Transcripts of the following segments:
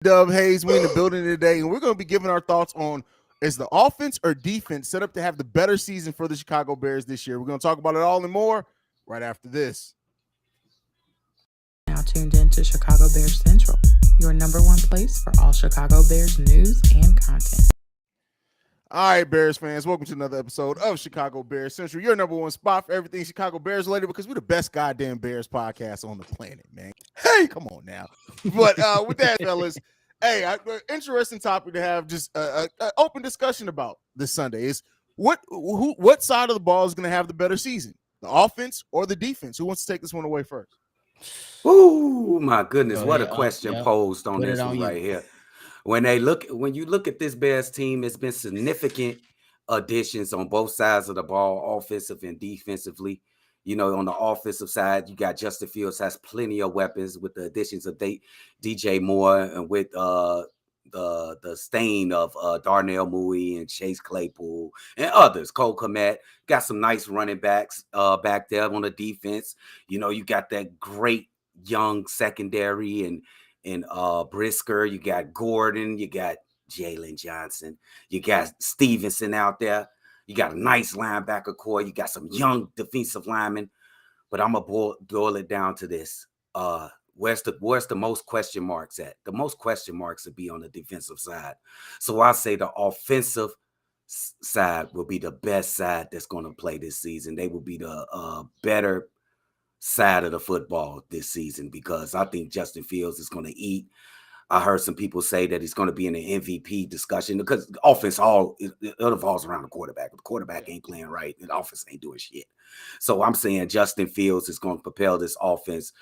Dub Haize, we in the building today, and we're going to be giving our thoughts on is the offense or defense set up to have the better season for the Chicago Bears this year. We're going to talk about it all and more right after this. Now tuned in to Chicago Bears Central, your number one place for all Chicago Bears news and content. All right, Bears fans, welcome to another episode of Chicago Bears Central, your number one spot for everything Chicago Bears related, because we're the best goddamn Bears podcast on the planet, man. Hey, come on now. But with that, fellas, hey, interesting topic to have just an open discussion about this Sunday is what side of the ball is going to have the better season, the offense or the defense? Who wants to take this one away first? Oh my goodness, what a question posed on this one right here. When you look at this Bears team, it's been significant additions on both sides of the ball, offensive and defensively. You know, on the offensive side, you got Justin Fields has plenty of weapons with the additions of DJ Moore and with the stain of Darnell Mooney and Chase Claypool and others. Cole Kmet got some nice running backs back there on the defense. You know, you got that great young secondary and Brisker, you got Gordon, you got Jalen Johnson, you got Stevenson out there, you got a nice linebacker core, you got some young defensive linemen. But I'm gonna boil it down to this: where's the most question marks at? The most question marks would be on the defensive side. So I say the offensive side will be the best side that's going to play this season. They will be the better side of the football this season, because I think Justin Fields is going to eat. I heard some people say that he's going to be in the MVP discussion, because the offense it revolves around the quarterback. If the quarterback ain't playing right, the offense ain't doing shit. So I'm saying Justin Fields is going to propel this offense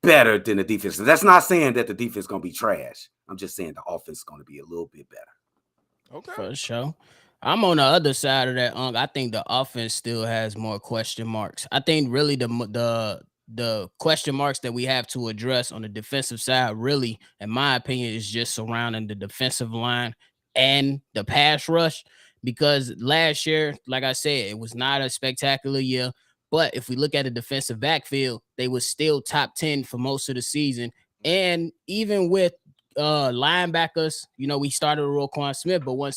better than the defense. And that's not saying that the defense is going to be trash. I'm just saying the offense is going to be a little bit better. Okay, for sure. I'm on the other side of that. I think the offense still has more question marks. I think really the question marks that we have to address on the defensive side, really, in my opinion, is just surrounding the defensive line and the pass rush. Because last year, like I said, it was not a spectacular year. But if we look at the defensive backfield, they were still top 10 for most of the season. And even with linebackers, you know, we started with Roquan Smith, but when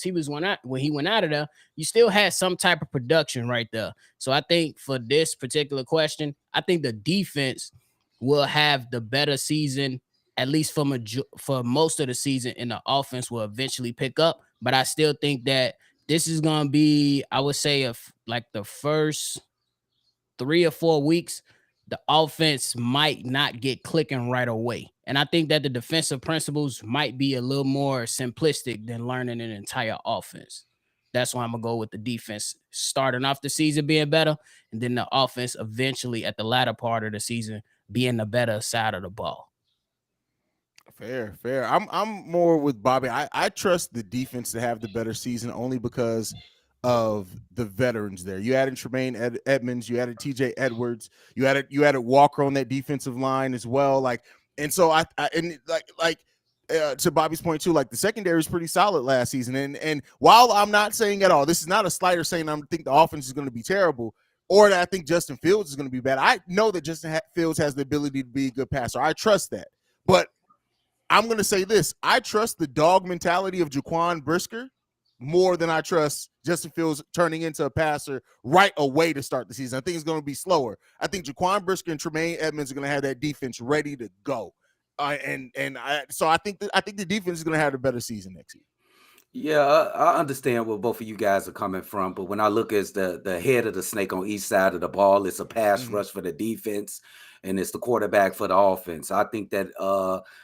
he went out of there, you still had some type of production right there. So I think for this particular question, I think the defense will have the better season, at least for most of the season, and the offense will eventually pick up. But I still think that this is going to be, I would say, like the first 3 or 4 weeks, the offense might not get clicking right away. And I think that the defensive principles might be a little more simplistic than learning an entire offense. That's why I'm going to go with the defense starting off the season being better, and then the offense eventually at the latter part of the season being the better side of the ball. Fair. I'm more with Bobby. I trust the defense to have the better season only because of the veterans there. You added Tremaine Edmonds, you added TJ Edwards, you added Walker on that defensive line as well. And so to Bobby's point too, like the secondary is pretty solid last season. And while I'm not saying at all, this is not a slight or saying I think the offense is going to be terrible or that I think Justin Fields is going to be bad. I know that Justin Fields has the ability to be a good passer. I trust that. But I'm going to say this. I trust the dog mentality of Jaquan Brisker more than I trust Justin Fields turning into a passer right away to start the season. I think it's going to be slower. I think Jaquan Brisker and Tremaine Edmonds are going to have that defense ready to go. So I think the defense is going to have a better season next year. Yeah, I understand where both of you guys are coming from, but when I look as the head of the snake on each side of the ball, it's a pass rush for the defense, and it's the quarterback for the offense. I think that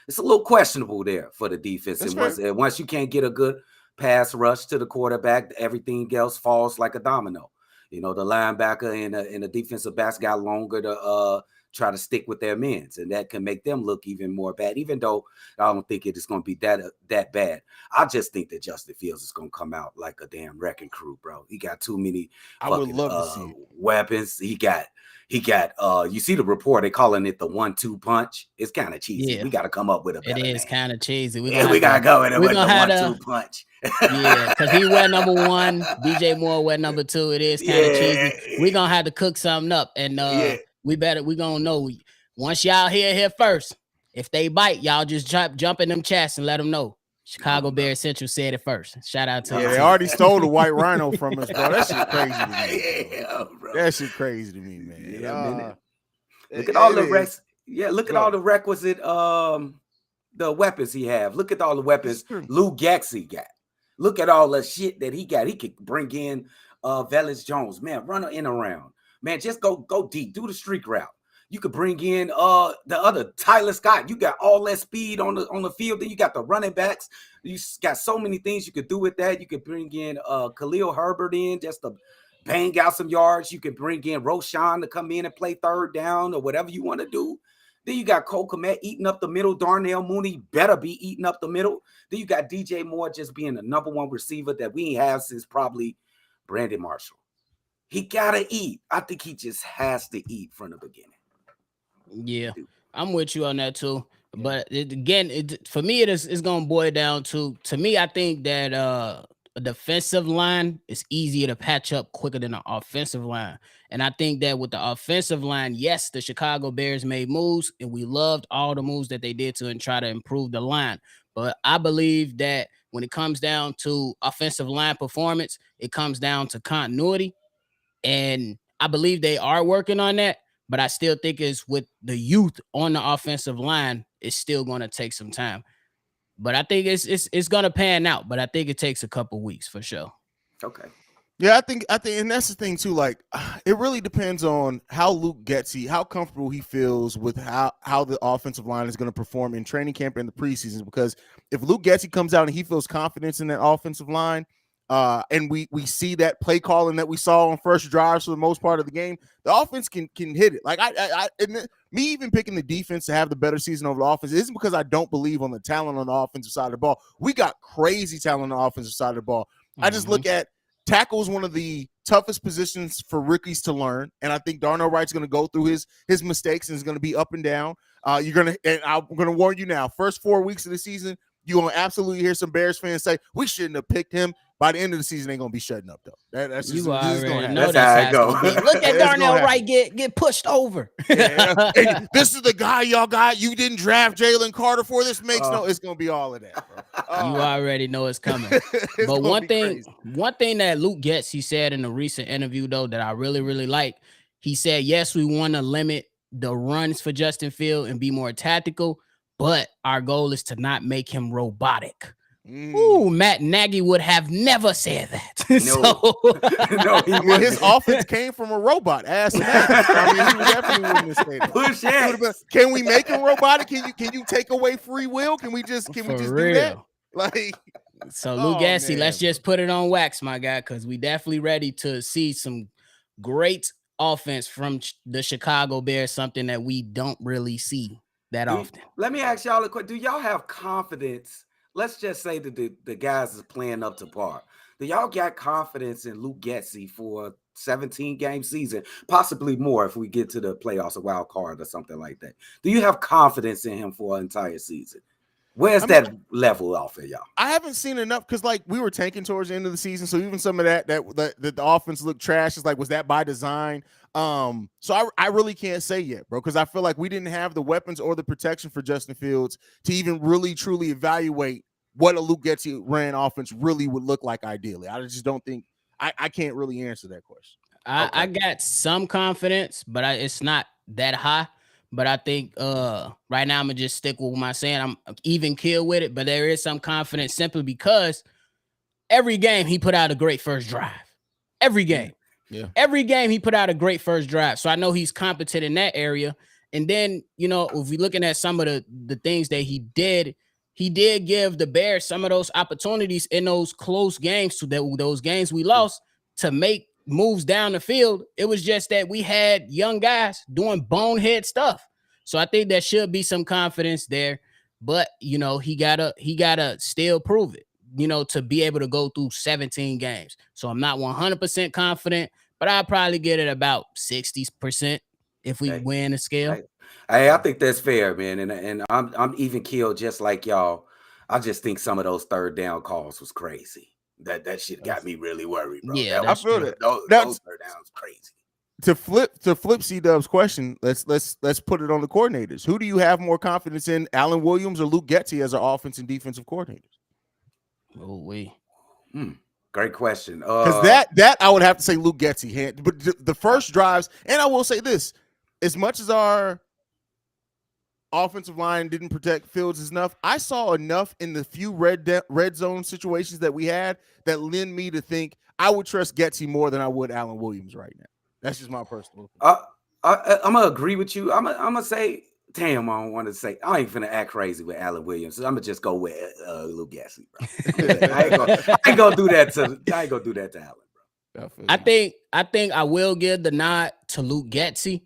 it's a little questionable there for the defense. And once you can't get a good pass rush to the quarterback, everything else falls like a domino. You know, the linebacker and the defensive backs got longer to try to stick with their men, and that can make them look even more bad, even though I don't think it is going to be that bad. I just think that Justin Fields is going to come out like a damn wrecking crew, bro. He got too many weapons. He got you see the report, they calling it the 1-2 punch. It's kind of cheesy. Yeah. We got to come up with a better name. Kind of cheesy. We got to go with it with the 1-2 punch. Yeah, because he wear number 1, DJ Moore wear number 2. It is kind of cheesy. We're going to have to cook something up, and we gonna know once y'all hear here first. If they bite, y'all just jump in them chats and let them know. Chicago Bears Central said it first. Shout out to they already stole the white rhino from us, bro. That shit crazy to me. Bro. That shit crazy to me, man. Yeah, man. Look at all the recs. Yeah, look at all the requisite the weapons he have. Look at all the weapons Lou Gaxi got. Look at all the shit that he got. He could bring in Velus Jones, man, run in around. Man, just go deep, do the streak route. You could bring in the other Tyler Scott. You got all that speed on the field. Then you got the running backs. You got so many things you could do with that. You could bring in Khalil Herbert in just to bang out some yards. You could bring in Roshan to come in and play third down or whatever you want to do. Then you got Cole Kmet eating up the middle. Darnell Mooney better be eating up the middle. Then you got DJ Moore just being the number one receiver that we ain't have since probably Brandon Marshall. He gotta eat. I think he just has to eat from the beginning. Yeah, I'm with you on that too. But for me, it's going to boil down to me, I think that a defensive line is easier to patch up quicker than an offensive line. And I think that with the offensive line, yes, the Chicago Bears made moves, and we loved all the moves that they did to and try to improve the line. But I believe that when it comes down to offensive line performance, it comes down to continuity. And I believe they are working on that. But I still think it's with the youth on the offensive line, it's still going to take some time. But I think it's going to pan out. But I think it takes a couple weeks for sure. Okay. Yeah, I think, and that's the thing too. Like, it really depends on how Luke Getsy, how comfortable he feels with how the offensive line is going to perform in training camp and the preseason. Because if Luke Getsy comes out and he feels confidence in that offensive line, and we see that play calling that we saw on first drives for the most part of the game, the offense can hit it. Like me even picking the defense to have the better season over the offense isn't because I don't believe on the talent on the offensive side of the ball. We got crazy talent on the offensive side of the ball. I just look at tackle is one of the toughest positions for rookies to learn, and I think Darnell Wright's going to go through his mistakes and is going to be up and down. And I'm going to warn you now, first 4 weeks of the season, you're going to absolutely hear some Bears fans say, we shouldn't have picked him. By the end of the season, they're going to be shutting up, though. That's just going to happen. That's how it goes. Look at Darnell Wright get pushed over. Yeah. Hey, this is the guy y'all got. You didn't draft Jalen Carter for. This makes it's going to be all of that, bro. You already know it's coming. But one thing that Luke Getz, he said in a recent interview, though, that I really, really like, he said, yes, we want to limit the runs for Justin Field and be more tactical, but our goal is to not make him robotic. Ooh, Matt Nagy would have never said that. No, his offense came from a robot. Ask Matt. I mean, he definitely wouldn't have said that. Push it. Can we make him robotic? Can you take away free will? Can we just do that? Like, so Lou Gassi, let's just put it on wax, my guy, because we definitely ready to see some great offense from the Chicago Bears, something that we don't really see that often. Let me ask y'all a question. Do y'all have confidence? Let's just say that the guys is playing up to par. Do y'all got confidence in Luke Getsy for a 17-game season, possibly more if we get to the playoffs, a wild card or something like that? Do you have confidence in him for an entire season? Where's that level off of y'all? I haven't seen enough because, like, we were tanking towards the end of the season, so even some of that the offense looked trash. Is like, was that by design? So I really can't say yet, bro, because I feel like we didn't have the weapons or the protection for Justin Fields to even really truly evaluate what a Luke Getsy ran offense really would look like ideally. I just don't think I can't really answer that question. I got some confidence, but it's not that high. But I think right now I'm gonna just stick with my saying. I'm even keel with it, but there is some confidence simply because every game he put out a great first drive. Every game. Yeah. Every game he put out a great first drive. So I know he's competent in that area. And then, you know, if we're looking at some of the things that he did give the Bears some of those opportunities in those close games, to those games we lost, to make moves down the field. It was just that we had young guys doing bonehead stuff. So I think there should be some confidence there. But, you know, he gotta still prove it, you know, to be able to go through 17 games. So I'm not 100% confident, but I'll probably get it about 60% if we win the scale. Hey, I think that's fair, man. And I'm even keeled just like y'all. I just think some of those third down calls was crazy. That shit got me really worried, bro. Yeah, I feel it. Those third downs crazy. to flip C-Dub's question, let's put it on the coordinators. Who do you have more confidence in, Alan Williams or Luke Getsy as our offense and defensive coordinators? Oh, great question. Because that I would have to say Luke Getsy. But the first drives, and I will say this, as much as our offensive line didn't protect Fields enough, I saw enough in the few red zone situations that we had that lend me to think I would trust Getsy more than I would Alan Williams right now. That's just my personal opinion. I'm gonna agree with you. I'm gonna say, damn, I don't want to say. I ain't finna act crazy with Alan Williams. So I'm gonna just go with Luke Getsy, bro. I ain't gonna do that to Alan, bro. I think I will give the nod to Luke Getsy.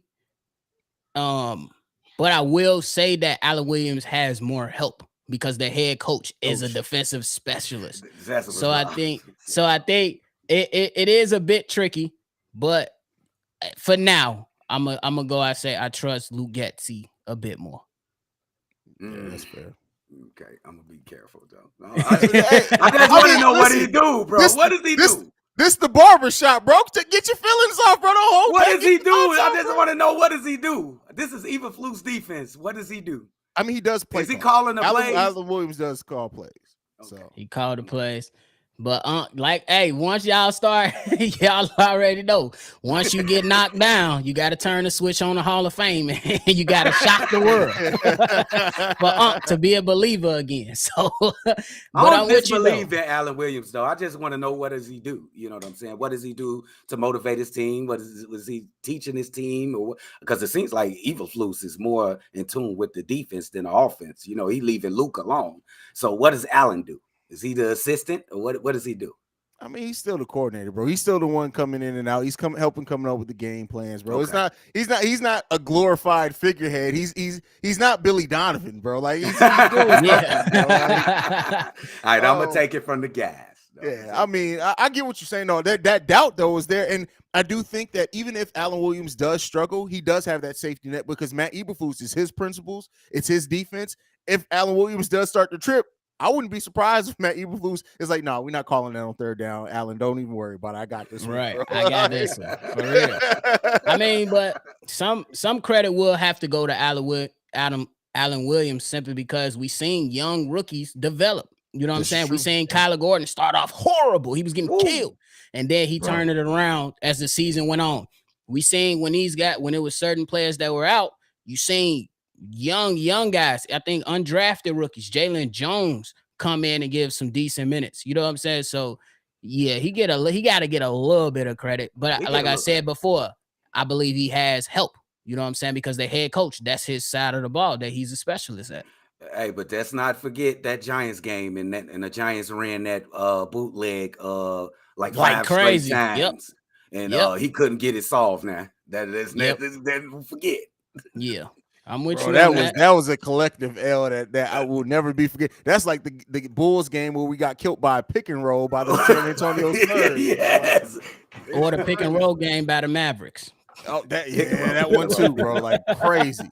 But I will say that Alan Williams has more help because the head coach is a defensive specialist. So I think it is a bit tricky, but for now, I'm gonna go. I say I trust Luke Getsy a bit more. Yeah, that's fair. Okay, I'm gonna be careful though. I just want to know what he do, bro. What does he do? This the barbershop, bro. Get your feelings off, bro. Don't hold what does he do? I just want to know, what does he do? This is Eberflus defense. What does he do? I mean, he does play. Is he calling the plays? Alan Williams does call plays. Okay. So he called the plays. But hey, once y'all start, y'all already know. Once you get knocked down, you got to turn the switch on the Hall of Fame, and you got to shock the world for to be a believer again. So, but I don't disbelieve in Alan Williams, though. I just want to know, what does he do? You know what I'm saying? What does he do to motivate his team? Was he teaching his team? Or because it seems like Eberflus is more in tune with the defense than the offense. You know, he leaving Luke alone. So what does Alan do? Is he the assistant, or what does he do? I mean, he's still the coordinator, bro. He's still the one coming in and out. He's helping coming up with the game plans, bro. Okay. He's not a glorified figurehead. He's not Billy Donovan, bro. Like he's doing nothing, bro. All right, I'm gonna take it from the gas. Yeah, I mean, I get what you're saying. No, that doubt though is there, and I do think that even if Alan Williams does struggle, he does have that safety net because Matt Eberflus is his principles. It's his defense. If Alan Williams does start to trip, I wouldn't be surprised if Matt Eberflus is like, no, we're not calling that on third down. Alan, don't even worry about it. I got this one. Right. I got this one. For real. I mean, but some credit will have to go to Alan Williams simply because we seen young rookies develop. You know what I'm saying? We seen Kyler Gordon start off horrible. He was getting killed. And then he turned it around as the season went on. We seen when it was certain players that were out, you seen young guys, I think undrafted rookies, Jalen Jones, come in and give some decent minutes. You know what I'm saying? So yeah, he got to get a little bit of credit. But like I said before, I believe he has help. You know what I'm saying? Because the head coach, that's his side of the ball that he's a specialist at. Hey, but let's not forget that Giants game and the Giants ran that bootleg like 5 crazy straight times. Yep. And he couldn't get it solved now. That forget. Yeah. I'm with you. That was a collective L that I will never be forget. That's like the Bulls game where we got killed by a pick and roll by the San Antonio Spurs. Yes. Or the pick and roll game by the Mavericks. Oh, that one too, bro. Like crazy.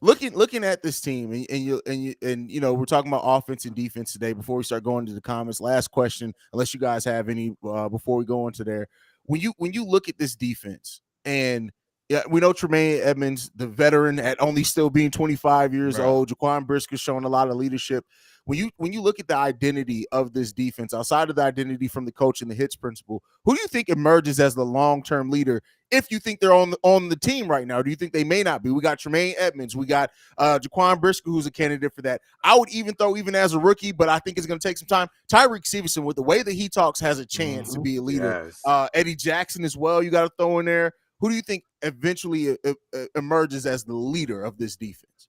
Looking at this team and you know, we're talking about offense and defense today. Before we start going to the comments, last question, unless you guys have any before we go into there. When you look at this defense, and yeah, we know Tremaine Edmonds, the veteran, at only still being 25 years old. Jaquan Brisker's showing a lot of leadership. When you look at the identity of this defense, outside of the identity from the coach and the hits principle, who do you think emerges as the long-term leader? If you think they're on the team right now, do you think they may not be? We got Tremaine Edmonds, we got Jaquan Brisker, who's a candidate for that. I would even throw, even as a rookie, but I think it's going to take some time. Tyreek Stevenson, with the way that he talks, has a chance to be a leader. Yes. Eddie Jackson as well, you got to throw in there. Who do you think eventually emerges as the leader of this defense?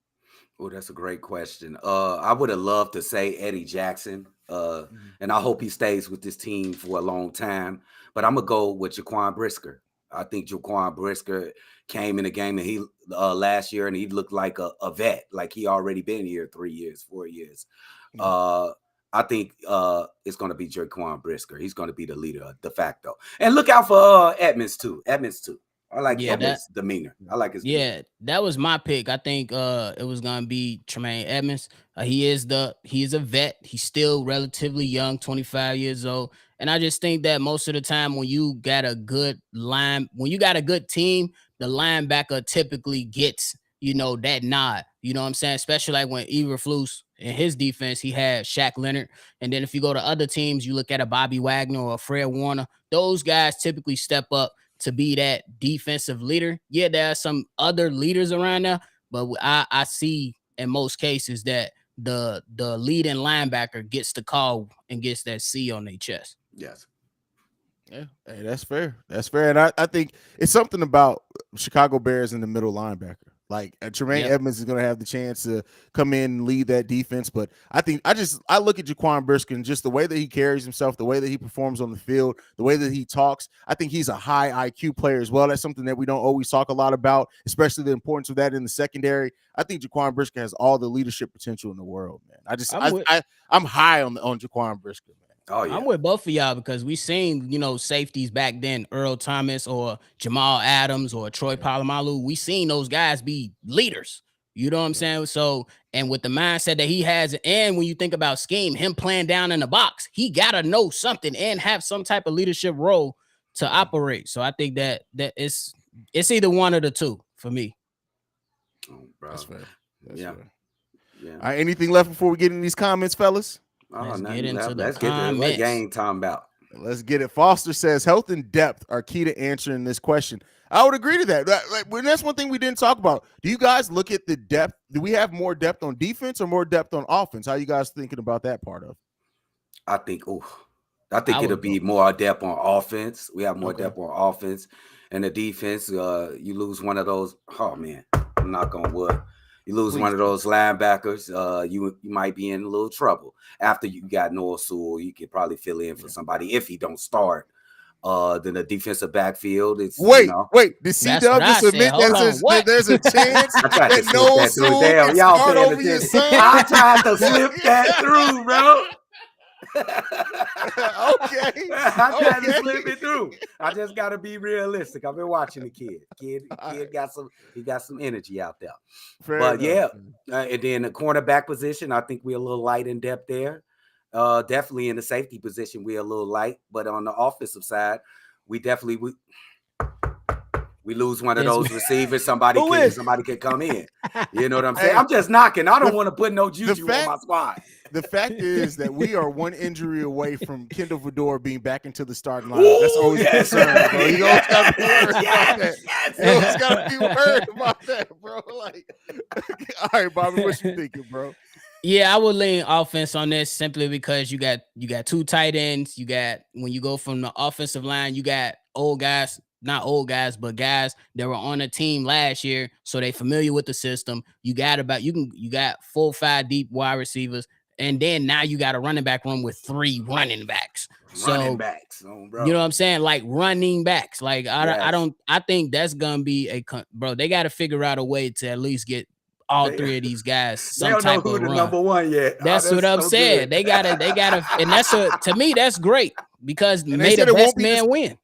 Oh, that's a great question. I would have loved to say Eddie Jackson, and I hope he stays with this team for a long time. But I'm going to go with Jaquan Brisker. I think Jaquan Brisker came in the game and he last year, and he looked like a vet, like he already been here 3 years, 4 years. I think it's going to be Jaquan Brisker. He's going to be the leader de facto. And look out for Edmonds too. I like Edmonds' demeanor. I like his demeanor. That was my pick. I think it was gonna be Tremaine Edmonds. He is a vet. He's still relatively young, 25 years old. And I just think that most of the time when you got a good team, the linebacker typically gets, that nod. You know what I'm saying? Especially like when Eberflus in his defense, he had Shaq Leonard. And then if you go to other teams, you look at a Bobby Wagner or a Fred Warner, those guys typically step up to be that defensive leader. Yeah, there are some other leaders around there, but I see in most cases that the leading linebacker gets the call and gets that C on their chest. Yes. Yeah, hey, that's fair. That's fair. And I think it's something about Chicago Bears in the middle linebacker. Like Tremaine Edmonds is going to have the chance to come in and lead that defense. But I think I look at Jaquan Brisker and just the way that he carries himself, the way that he performs on the field, the way that he talks. I think he's a high IQ player as well. That's something that we don't always talk a lot about, especially the importance of that in the secondary. I think Jaquan Brisker has all the leadership potential in the world, man. I'm high on Jaquan Brisker, man. Oh, yeah. I'm with both of y'all because we seen, safeties back then, Earl Thomas or Jamal Adams or Troy Polamalu. We seen those guys be leaders. You know what I'm saying? So, and with the mindset that he has, and when you think about scheme, him playing down in the box, he got to know something and have some type of leadership role to operate. So I think that it's either one of the two for me. Oh, bro. That's fair. That's fair. Yeah. All right, anything left before we get in these comments, fellas? Let's get into the comments. What game talking about? Let's get it. Foster says health and depth are key to answering this question. I would agree to that. That's one thing we didn't talk about. Do you guys look at the depth? Do we have more depth on defense or more depth on offense? How are you guys thinking about that part of? I think it'll be more depth on offense. We have more depth on offense, and the defense. You lose one of those. Oh man, I'm not gonna wood. You lose one of those linebackers, you might be in a little trouble. After you got Noah Sewell, you could probably fill in for somebody if he don't start. Then the defensive backfield. It's wait. Did C-Dub just admit that there's a chance that Noah Sewell can start over your son? I tried to slip that through, bro. Okay. I tried to slip it through. I just got to be realistic. I've been watching the kid. Kid got some energy out there. And then the cornerback position, I think we're a little light in depth there. Definitely in the safety position, we're a little light. But on the offensive side, we lose one of those receivers. Somebody can come in. You know what I'm saying? I'm just knocking. I don't want to put no juju on my squad. The fact is that we are one injury away from Kendall Fedor being back into the starting lineup. That's always a concern, bro. You always got to be worried about that. You always got to be worried about that, bro. Like, all right, Bobby, what you thinking, bro? Yeah, I would lean offense on this simply because you got two tight ends. You got, when you go from the offensive line, you got old guys. Not old guys, but guys that were on a team last year, so they familiar with the system. You got 4 or 5 deep wide receivers, and then now you got a running back room with 3 running backs. Running backs, bro. You know what I'm saying? Like running backs. Like I think that's gonna be bro. They got to figure out a way to at least get all 3 of these guys some type of run. Number one yet. That's what I'm saying. They gotta, and to me that's great because may the best man win.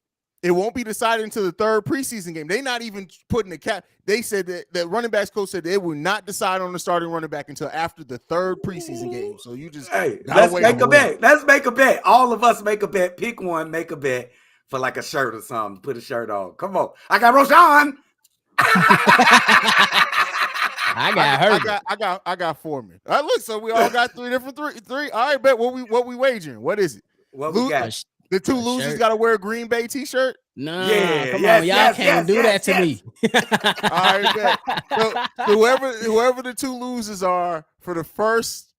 It won't be decided until the 3rd preseason game. They're not even putting the cap. They said that the running backs coach said they will not decide on the starting running back until after the 3rd preseason game. So you just let's make a bet. Let's make a bet. All of us make a bet. Pick one, make a bet for like a shirt or something. Put a shirt on. Come on. I got Roshan. I got Foreman. All right, look, so we all got three. All right, bet what we wagering. What is it? What we got? The 2 losers got to wear a Green Bay t-shirt? No, come on. Y'all can't do that to me. All right, bet. So whoever the 2 losers are for the first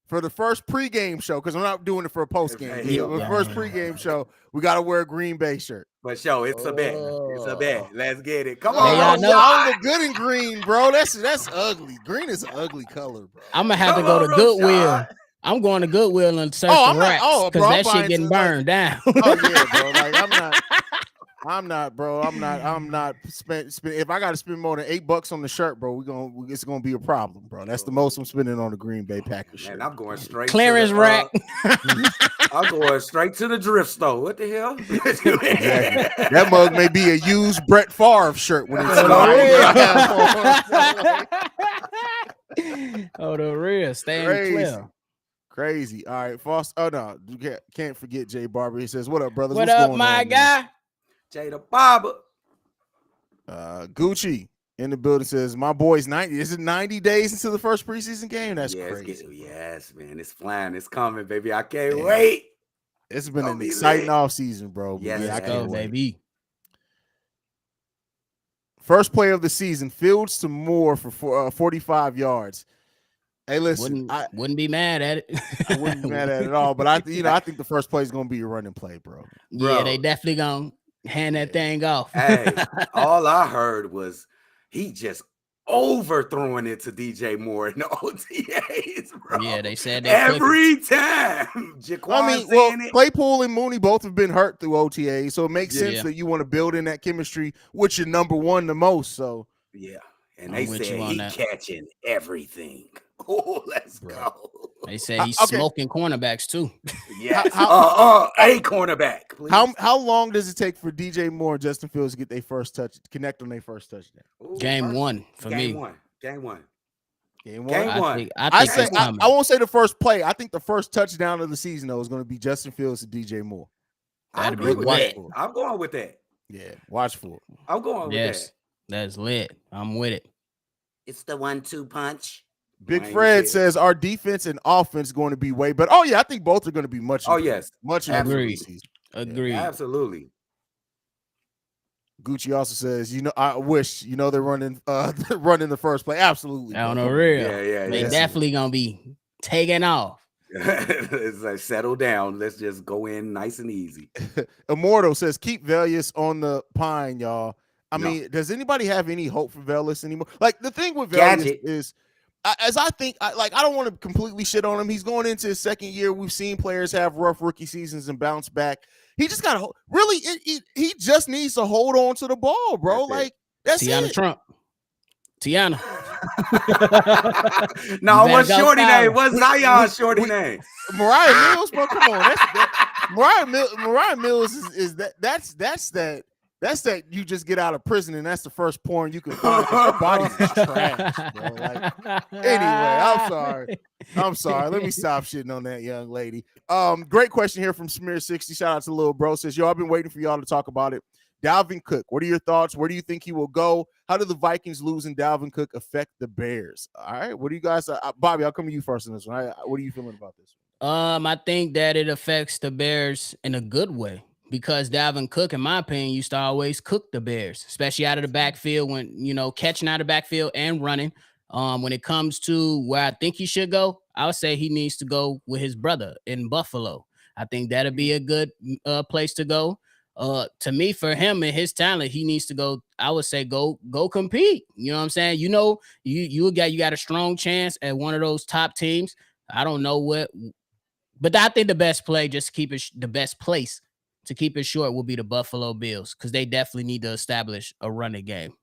pregame show, because I'm not doing it for a postgame. The first pregame show, we got to wear a Green Bay shirt. But it's a bet. It's a bet. Let's get it. Come on. Y'all look good in green, bro. That's ugly. Green is an ugly color, bro. I'm going to have to go to Goodwill. I'm going to Goodwill and search the racks because that shit getting burned down. Oh yeah, bro. Like I'm not, bro. I'm not spend. If I got to spend more than $8 on the shirt, bro, it's gonna be a problem, bro. That's the most I'm spending on the Green Bay Packers shirt. Man, I'm going straight clearance to the, rack. I'm going straight to the thrift store. What the hell? Exactly. That mug may be a used Brett Favre shirt when it's Oh, the real. Staying clear. Crazy. All right, Foster. Oh no, you can't forget Jay Barber. He says, "What up, brothers? What What's up, going my on, guy? Jay the Barber. Gucci in the building says, "My boy's 90. Is it 90 days into the first preseason game? That's crazy. Yes, man. It's flying. It's coming, baby. I can't wait. It's been an exciting offseason, bro. Yes, I can't wait. Baby. First play of the season, Fields to Moore for 45 yards. Hey, listen, wouldn't be mad at it. I wouldn't be mad at it at all. But I think the first play is going to be a running play, bro. Yeah, they definitely gonna hand that thing off. Hey, all I heard was he just overthrowing it to DJ Moore in the OTAs, bro. Yeah, they said that every time. Claypool and Mooney both have been hurt through OTAs, so it makes sense that you want to build in that chemistry with your number one the most. So yeah, and they said he catching everything. Oh, let's go. They say he's smoking cornerbacks too. Yes. A cornerback. Please. How long does it take for DJ Moore and Justin Fields to get their first connect on their first touchdown? Game one for me. Game one. I won't say the first play. I think the first touchdown of the season though is going to be Justin Fields and DJ Moore. I'm going with that. Yeah, watch for it. I'm going with that. That's lit. I'm with it. It's the 1-2 punch. Big Fred says our defense and offense going to be way better. Oh yeah, I think both are going to be much. Much agreed. Agreed. Absolutely. Gucci also says, I wish they're running the first play. Absolutely. On the real. Yeah. They definitely gonna be taking off. It's like settle down. Let's just go in nice and easy. Immortal says keep Velius on the pine, y'all. I mean, does anybody have any hope for Velius anymore? Like the thing with Velius is. I don't want to completely shit on him. He's going into his second year. We've seen players have rough rookie seasons and bounce back. He just got to really. He just needs to hold on to the ball, bro. That's Tiana it. Trump. Tiana. No, what's shorty name? What's Zion's shorty name? Mariah Mills, bro. Come on, Mariah Mills is that. That's that you just get out of prison and that's the first porn you can find. Your body's trash, bro. Anyway, I'm sorry. Let me stop shitting on that young lady. Great question here from Smear60. Shout out to Lil Bro. Says, yo, I've been waiting for y'all to talk about it. Dalvin Cook, what are your thoughts? Where do you think he will go? How do the Vikings losing Dalvin Cook affect the Bears? All right. What do you guys Bobby, I'll come to you first on this one. What are you feeling about this one? I think that it affects the Bears in a good way. Because Dalvin Cook, in my opinion, used to always cook the Bears, especially out of the backfield when, catching out of the backfield and running. When it comes to where I think he should go, I would say he needs to go with his brother in Buffalo. I think that'll be a good place to go. To me, for him and his talent, he needs to go. I would say go compete. You know what I'm saying? You got a strong chance at one of those top teams. I don't know what, but I think the best play, just to keep it the best place. To keep it short, will be the Buffalo Bills because they definitely need to establish a running game.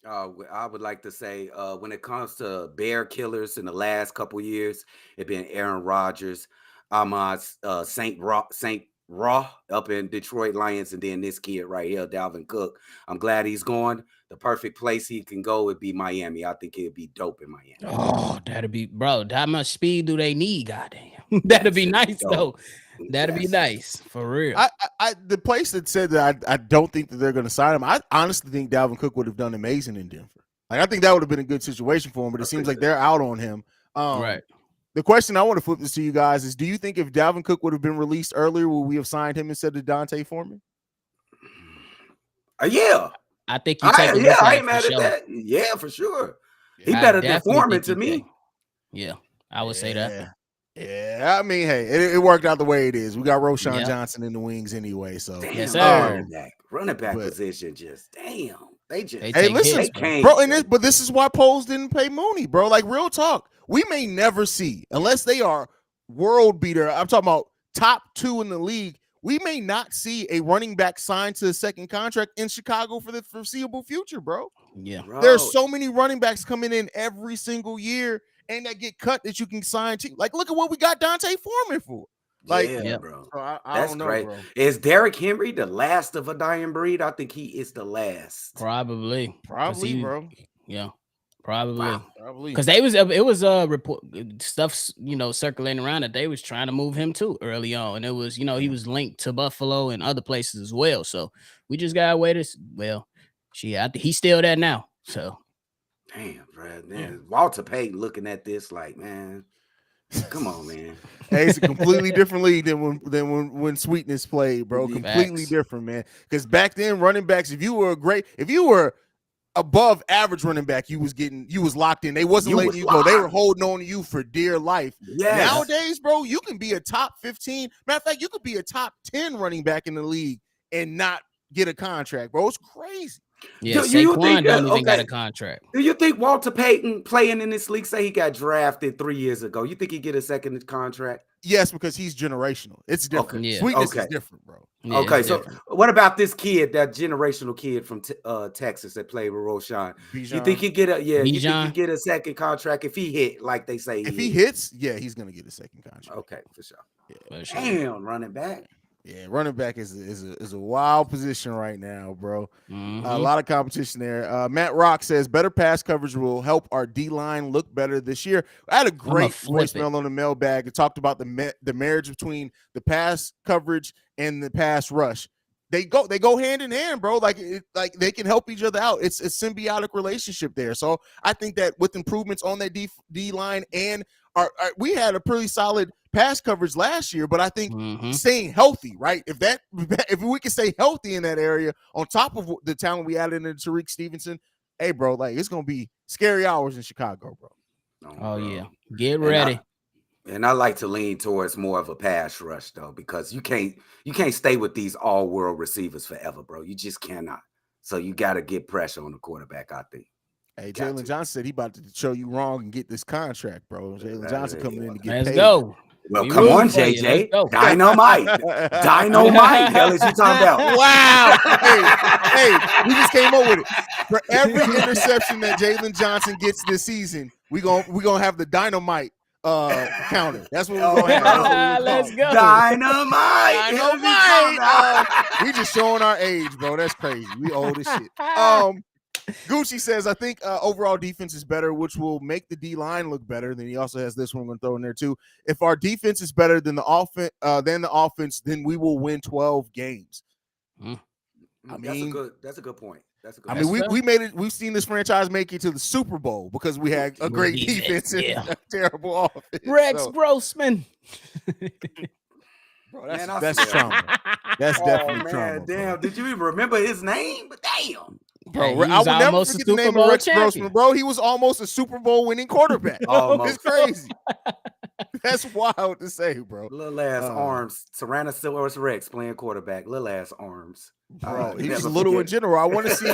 I would like to say when it comes to bear killers in the last couple years, it's been Aaron Rodgers, Saint Raw up in Detroit Lions, and then this kid right here, Dalvin Cook. I'm glad he's going. The perfect place he can go would be Miami. I think it'd be dope in Miami. Oh, that'd be, bro. How much speed do they need? Goddamn, that'd be nice though. That'd be nice for real. The place that said that I don't think that they're going to sign him. I honestly think Dalvin Cook would have done amazing in Denver. Like I think that would have been a good situation for him. But it seems like they're out on him. Right. The question I want to flip this to you guys is: do you think if Dalvin Cook would have been released earlier, would we have signed him instead of Dante Foreman? Yeah. I think you take I ain't mad at that. Yeah, for sure. He better than Foreman to me. Yeah, I would say that. Yeah, I mean, hey, it worked out the way it is. We got Roshan Johnson in the wings anyway, so damn, yes, sir. Running back position, just damn. Hey, listen, bro, but this is why Poles didn't pay Mooney, bro. Like real talk, we may never see unless they are world beater. I'm talking about top 2 in the league. we may not see a running back signed to a second contract in Chicago for the foreseeable future, bro. Yeah. Bro. There's so many running backs coming in every single year and that get cut that you can sign to. Like, look at what we got Dante Foreman for. Like, yeah, bro. So I That's don't know, great. bro. Is Derrick Henry the last of a dying breed? I think he is the last. Probably, bro. Yeah, probably. Wow. Probably. Because it was report stuff, circulating around that they was trying to move him too early on, and it was, he was linked to Buffalo and other places as well. So we just gotta wait. He's still there now. So damn, bro. Man, Walter Payton looking at this like, man, come on, man. Hey, it's a completely different league than when Sweetness played, bro. Completely different, man. Because back then, running backs, if you were above average running back, you was locked in. They wasn't letting you go. They were holding on to you for dear life. Yes. Nowadays, bro, you can be a top 15. Matter of fact, you could be a top 10 running back in the league and not get a contract, bro. It's crazy. Yeah, Saquon don't even got a contract. Do you think Walter Payton playing in this league, say he got drafted 3 years ago, you think he get a second contract? Yes, because he's generational. It's different. Okay. Yeah. Sweetness is different, bro. Yeah, okay, so what about this kid, that generational kid from Texas that played with Roshan? Bijan. You think he get a second contract if he hit, like they say? If he hits, yeah, he's gonna get a second contract. Okay, for sure. Yeah. Damn, running back. Yeah, running back is a wild position right now, bro. Mm-hmm. A lot of competition there. Matt Rock says better pass coverage will help our D-line look better this year. I had a great voicemail on the mailbag. It talked about the marriage between the pass coverage and the pass rush. They go hand in hand, bro. Like they can help each other out. It's a symbiotic relationship there. So I think that with improvements on that D line and we had a pretty solid pass coverage last year, but I think staying healthy, right? If we can stay healthy in that area, on top of the talent we added into Tariq Stevenson, hey, bro, like it's gonna be scary hours in Chicago, bro. Oh yeah, get ready. And I like to lean towards more of a pass rush though, because you can't stay with these all-world receivers forever, bro. You just cannot. So you got to get pressure on the quarterback, I think. Hey, Jalen Johnson said he about to show you wrong and get this contract, bro. Jalen Johnson coming in to get paid. Let's go. Well, come on, JJ. Dynamite. Dynamite. Hell is you talking about? Wow. hey, we just came up with it. For every interception that Jalen Johnson gets this season, we gonna have the dynamite counter. That's what we're gonna have. Let's go. Dynamite. We just showing our age, bro. That's crazy. We old as shit. Gucci says, I think overall defense is better, which will make the D-line look better. Then he also has this one I'm going to throw in there too. If our defense is better than the offense, then we will win 12 games. I mean, that's a good point. I mean, we made it. We've seen this franchise make it to the Super Bowl because we had a great defense and a terrible offense. Rex Grossman. Bro, that's trauma. That's definitely trauma. Damn, bro. did you even remember his name? But damn. Bro, I would never forget the name of Rex Grossman, bro. He was almost a Super Bowl winning quarterback. It's crazy. That's wild to say, bro. Little ass arms. Tyrannosaurus Rex playing quarterback. Little ass arms. Bro, he was a little in general. I want to see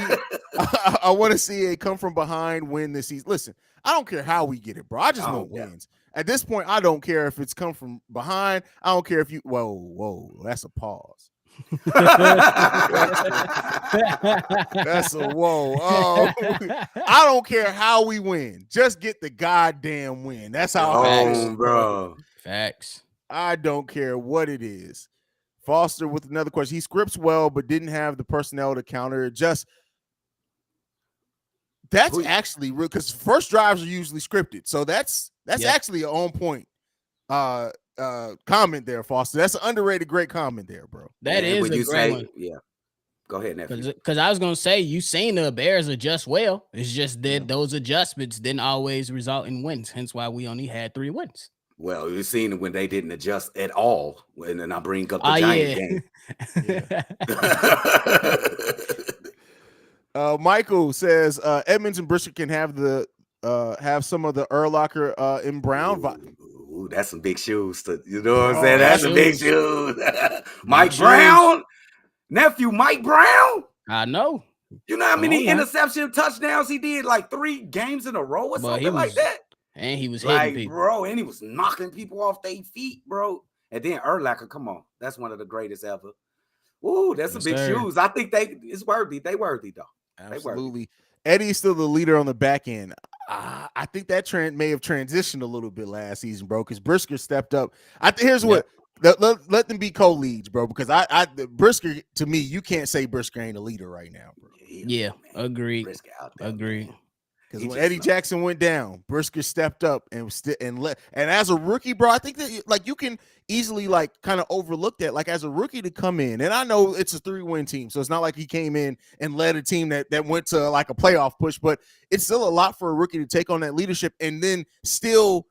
I want to see a come from behind win this season. Listen, I don't care how we get it, bro. I just want wins. At this point, I don't care if it's come from behind. I don't care if you whoa, that's a pause. That's a whoa. I don't care how we win. Just get the goddamn win. That's how bro. Facts. I don't care what it is. Foster with another question. He scripts well, but didn't have the personnel to counter it. That's actually real because first drives are usually scripted. So that's actually an on point comment there, Foster. That's an underrated great comment there, bro. That is a great one. Yeah. Go ahead, nephew. Because I was gonna say you seen the Bears adjust well. It's just that those adjustments didn't always result in wins. Hence why we only had 3 wins. Well, you've seen when they didn't adjust at all. And then I bring up the Giant game. Michael says Edmonds and Brisket can have some of the Urlacher in Brown vibe. Ooh, that's some big shoes. You know what I'm saying? That's some big shoes. Mike Brown, nephew Mike Brown. I know. You know how many interception touchdowns he did? Like 3 games in a row or something like that. And he was hitting people, bro. And he was knocking people off their feet, bro. And then Urlacher, come on, that's one of the greatest ever. Ooh, that's some big sir. shoes. I think it's worthy. They worthy though. Absolutely. Eddie's still the leader on the back end. I think that trend may have transitioned a little bit last season, bro, because Brisker stepped up. Here's what let them be co-leads, bro, because I Brisker, to me, you can't say Brisker ain't a leader right now, bro. Yeah, agreed. Agreed. Because when Eddie Jackson went down, Brisker stepped up and as a rookie, bro, I think that like you can easily like kind of overlook that. Like as a rookie to come in, and I know it's a 3-win team, so it's not like he came in and led a team that went to like a playoff push, but it's still a lot for a rookie to take on that leadership and then still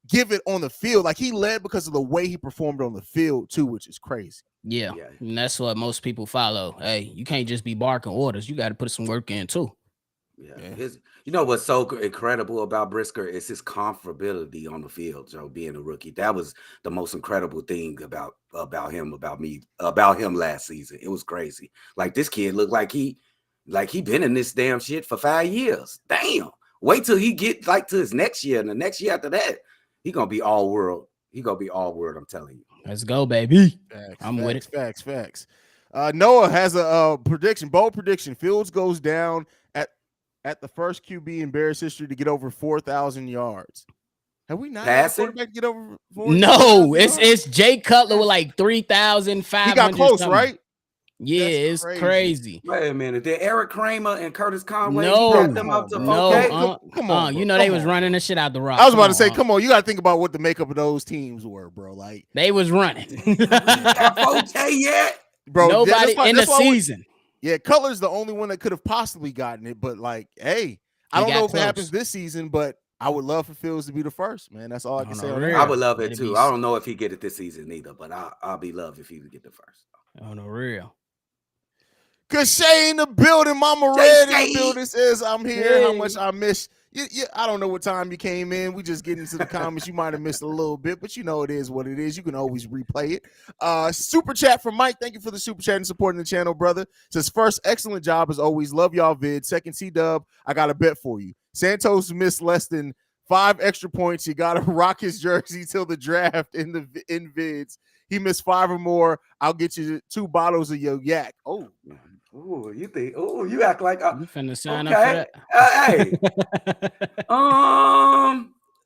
give it on the field. Like he led because of the way he performed on the field too, which is crazy. Yeah. And that's what most people follow. Hey, you can't just be barking orders. You got to put some work in too. Yeah. You know what's so incredible about Brisker is his comfortability on the field, Joe, being a rookie. That was the most incredible thing about him last season. It was crazy. Like this kid looked like he been in this damn shit for 5 years. Damn. Wait till he get like to his next year, and the next year after that, he gonna be all world. I'm telling you. Let's go, baby. With it. Facts. Noah has a bold prediction. Fields goes down at the first QB in Bears history to get over 4,000 yards. Have we not had a quarterback to get over 4,000? No, it's Jay Cutler with like 3,500. He got close, something. Right? Yeah, it's crazy. Wait a minute. Did Eric Kramer and Curtis Conway got them up to come on, you know they was running the shit out the rock. I was about to say, come on, you got to think about what the makeup of those teams were, bro. Like they was running. Okay, yet, bro. Nobody in the season. Yeah, Cutler's the only one that could have possibly gotten it, but like, hey, I don't know if it happens this season, but I would love for Fields to be the first, man. That's all I can say. I would love it too. I don't know if he get it this season either, but I'll be loved if he would get the first. On the real. Cause Shay in the building, Mama Red in the building says I'm here. Hey. How much I miss you. I don't know what time you came in. We just get into the comments. You might have missed a little bit, but you know it is what it is. You can always replay it. Super chat from Mike. Thank you for the super chat and supporting the channel, brother. Says first, excellent job as always. Love y'all vid. Second, C-Dub, I got a bet for you. Santos missed less than 5 extra points. You gotta rock his jersey till the draft in vids. He missed 5 or more. I'll get you 2 bottles of your yak. Oh. Oh, you think? Oh, you act like you finna sign up for that. Hey,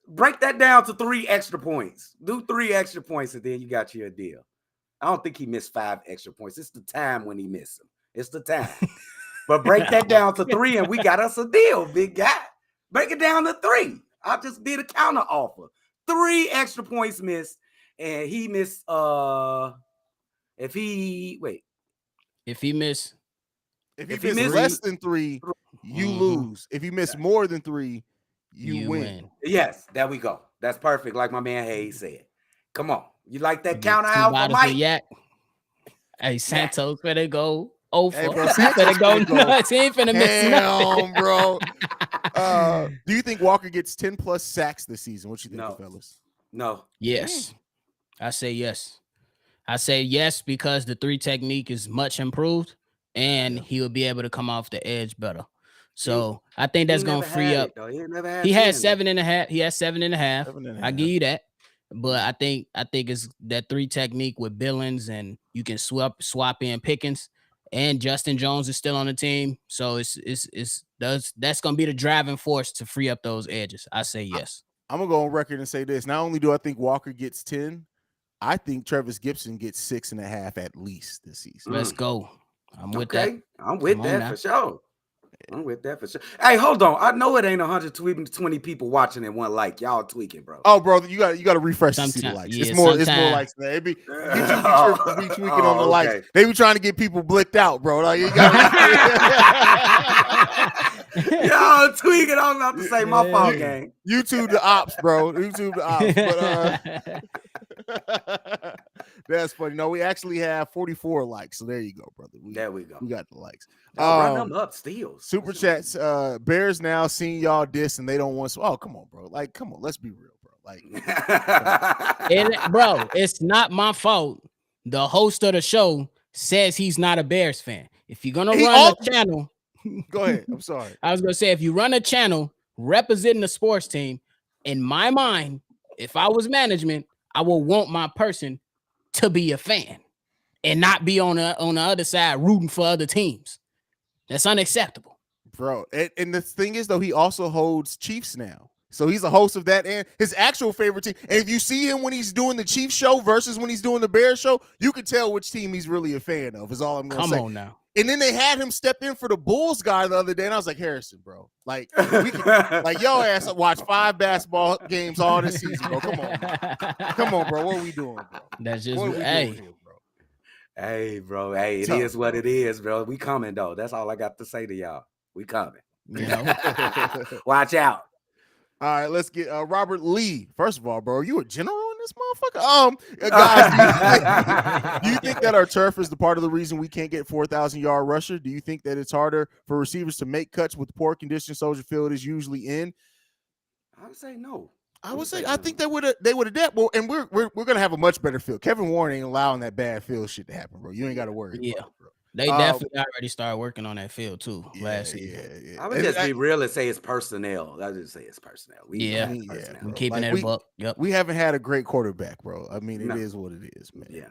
break that down to 3 extra points. Do 3 extra points, and then you got your deal. I don't think he missed 5 extra points. It's the time when he missed them. It's the time. But break that down to 3, and we got us a deal, big guy. Break it down to 3. I just did a counter offer. 3 extra points missed, and he missed. If he missed less than 3, you lose. If you miss more than 3, you win. Yes, there we go. That's perfect, like my man Haize said. Come on. You like that counter out for Mike? Hey, Santos better go over. Hey, bro, better go nuts. He ain't finna miss nothing, bro. Do you think Walker gets 10 plus sacks this season? What you think, fellas? No. Yes. I say yes. I say yes because the 3 technique is much improved. And he will be able to come off the edge better. So I think that's going to free up. He had 7.5. He has 7.5. I give you that. But I think it's that 3 technique with Billings, and you can swap in Pickens, and Justin Jones is still on the team. So that's going to be the driving force to free up those edges. I say yes. I'm going to go on record and say this. Not only do I think Walker gets 10, I think Travis Gibson gets 6.5 at least this season. Let's go. I'm with that. I'm with that for sure. Hey, hold on. I know it ain't 120 people watching and 1 like. Y'all tweaking, bro. Oh, bro, you got to refresh to see the likes. It's more likes than that. It be YouTube be tweaking on the likes. They be trying to get people blicked out, bro. Like you got y'all tweaking. I'm about to say my fault, gang. YouTube the ops, bro. YouTube the ops. But that's funny. No, we actually have 44 likes. So there you go, brother. There we go. We got the likes. Run them up still. Super chats. Bears now seeing y'all diss and they don't want. Oh, come on, bro. Like, come on. Let's be real, bro. Like, bro, it's not my fault. The host of the show says he's not a Bears fan. If you're gonna run a channel, go ahead. I'm sorry. I was gonna say if you run a channel representing the sports team, in my mind, if I was management, I will want my person to be a fan and not be on the other side rooting for other teams. That's unacceptable. Bro. And the thing is, though, he also holds Chiefs now. So he's a host of that and his actual favorite team. And if you see him when he's doing the Chiefs show versus when he's doing the Bears show, you can tell which team he's really a fan of, is all I'm going to say. Come on now. And then they had him step in for the Bulls guy the other day, and I was like, Harrison, bro. Like, we can, like, yo ass watch 5 basketball games all this season, bro. Come on, man. Come on, bro. What are we doing, bro? That's just, doing here, bro? Hey, bro. Hey, it is what it is, bro. We coming, though. That's all I got to say to y'all. We coming. You know? Watch out. All right, let's get Robert Lee. First of all, bro, are you a general in this motherfucker? Guys, do you think that our turf is the part of the reason we can't get 4,000-yard rusher? Do you think that it's harder for receivers to make cuts with poor conditions Soldier Field is usually in? I would say no. I think they would adapt. Well, and we're gonna have a much better field. Kevin Warren ain't allowing that bad field shit to happen, bro. You ain't got to worry. Yeah. About it, bro. They definitely already started working on that field too last season. Yeah. I would just be real and say it's personnel. I just say it's personnel. We're keeping it a buck. Yep. We haven't had a great quarterback, bro. I mean, it is what it is, man. Yeah.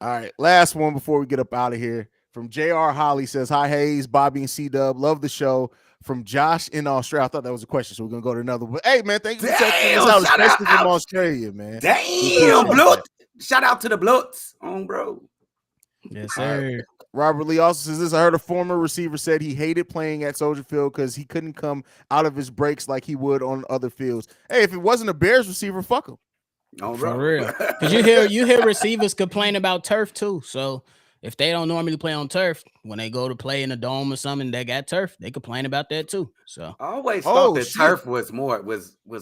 All right, last one before we get up out of here. From J.R. Holly says, "Hi, Haize, Bobby, and C-Dub. Love the show." From Josh in Australia. I thought that was a question, so we're gonna go to another one. Hey, man, thank you for checking us out, especially from Australia, man. Damn, blood. Shout out to the Bloods, bro. Yes, sir. Robert Lee also says this. I heard a former receiver said he hated playing at Soldier Field because he couldn't come out of his breaks like he would on other fields. Hey, if it wasn't a Bears receiver, fuck him. For real. Because you hear receivers complain about turf too. So if they don't normally play on turf, when they go to play in a dome or something that got turf, they complain about that too. So I always thought that turf was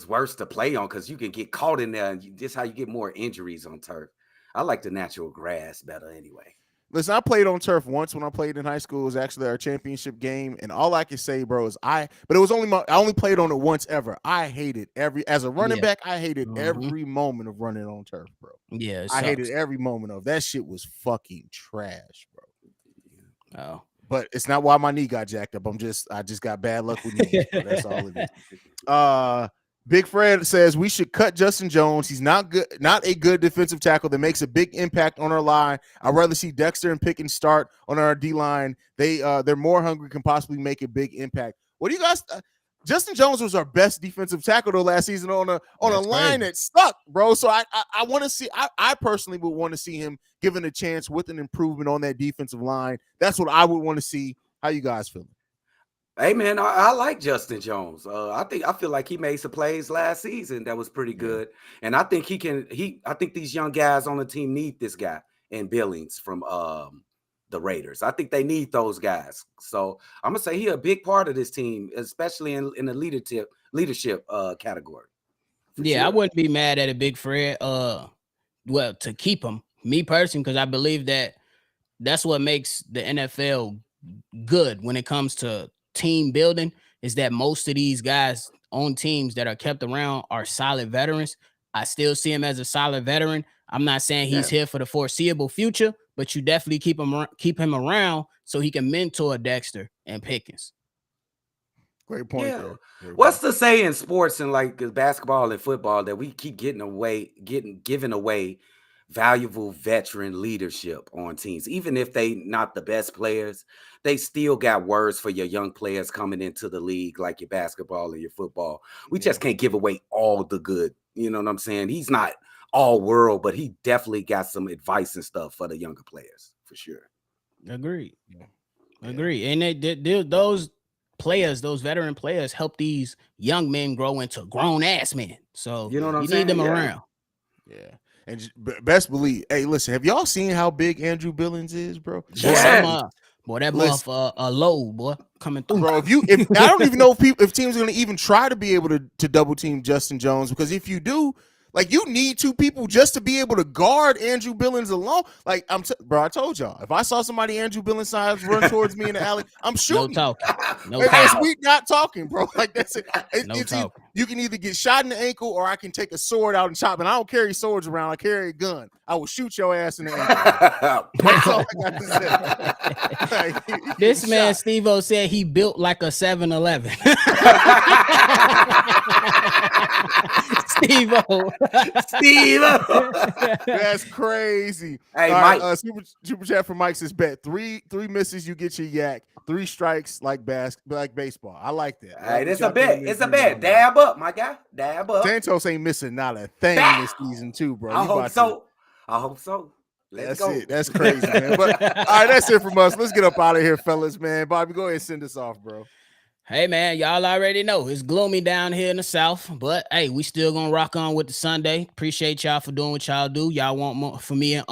worse to play on because you can get caught in there, and just how you get more injuries on turf. I like the natural grass better anyway. Listen, I played on turf once when I played in high school. It was actually our championship game, and all I can say, bro, is I only played on it once ever. I hated as a running back. I hated every moment of running on turf, bro. Yeah, I hated every moment of that. Shit was fucking trash, bro. Oh, but it's not why my knee got jacked up. I just got bad luck with knees. That's all it is. Big Fred says we should cut Justin Jones. He's not a good defensive tackle that makes a big impact on our line. I'd rather see Dexter and Pickens start on our D line. They're more hungry, can possibly make a big impact. What do you guys? Justin Jones was our best defensive tackle though last season on a line that stuck, bro. So I want to see. I personally would want to see him given a chance with an improvement on that defensive line. That's what I would want to see. How you guys feeling? Hey man, I like Justin Jones. I feel like he made some plays last season that was pretty good, and I think I think these young guys on the team need this guy in Billings from the Raiders. I think they need those guys. So I'm gonna say he's a big part of this team, especially in the leadership category. Yeah, sure. I wouldn't be mad at a Big Fred. Well, to keep him, me personally, because I believe that's what makes the NFL good when it comes to team building, is that most of these guys on teams that are kept around are solid veterans. I still see him as a solid veteran. I'm not saying he's here for the foreseeable future, but you definitely keep him around so he can mentor Dexter and Pickens. Great point. Yeah. What's the say in sports and like basketball and football that we keep giving away valuable veteran leadership on teams? Even if they not the best players, they still got words for your young players coming into the league, like your basketball and your football. We just can't give away all the good. You know what I'm saying? He's not all world, but he definitely got some advice and stuff for the younger players for sure. Agreed. Agree. And those players, those veteran players, help these young men grow into grown ass men. So you know what I'm saying? Need them around. Yeah. And best believe, hey, listen, have y'all seen how big Andrew Billings is, bro? Boy, that muff a low, boy, coming through. Bro, if I don't even know if teams are going to even try to be able to double team Justin Jones, because if you do, like, you need two people just to be able to guard Andrew Billings alone. Like, bro, I told y'all, if I saw somebody Andrew Billings size run towards me in the alley, I'm shooting. No talking. We not talking, bro. Like, that's it. Talking. You can either get shot in the ankle or I can take a sword out and chop. And I don't carry swords around. I carry a gun. I will shoot your ass in the ankle. That's all I got to say. This man, Steve-O, said he built like a 7-Eleven. Steve-O. That's crazy. Hey, all Mike. Right, super chat from Mike says bet three misses, you get your yak. 3 strikes like baseball. I like that. Hey, it's a bet. It's a bet. Dab up, my guy. Dab up. Santos ain't missing not a thing this season, too, bro. I hope so. Let's go. It. That's crazy, man. But all right, that's it from us. Let's get up out of here, fellas, man. Bobby, go ahead and send us off, bro. Hey, man, y'all already know it's gloomy down here in the South, but hey, we still gonna rock on with the Sunday. Appreciate y'all for doing what y'all do. Y'all want more for me and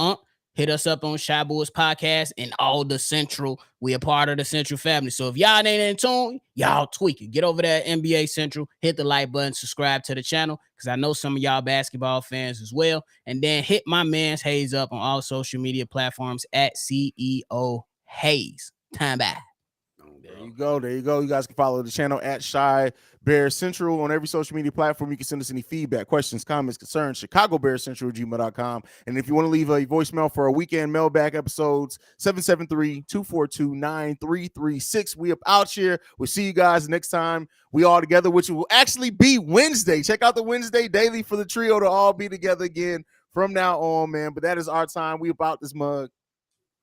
hit us up on Shy Boys Podcast and all the Central. We a part of the Central family. So if y'all ain't in tune, y'all tweak it. Get over there at NBA Central, hit the like button, subscribe to the channel, because I know some of y'all basketball fans as well. And then hit my man's Haize up on all social media platforms at CEO Haize. Time back. There you go. You guys can follow the channel at Shy Bear Central on every social media platform. You can send us any feedback, questions, comments, concerns, ChicagoBearCentral@gmail.com. And if you want to leave a voicemail for our weekend mailbag episodes, 773-242-9336. We up out here. We'll see you guys next time we all together, which will actually be Wednesday. Check out the Wednesday daily for the trio to all be together again from now on, man. But that is our time. We about this mug.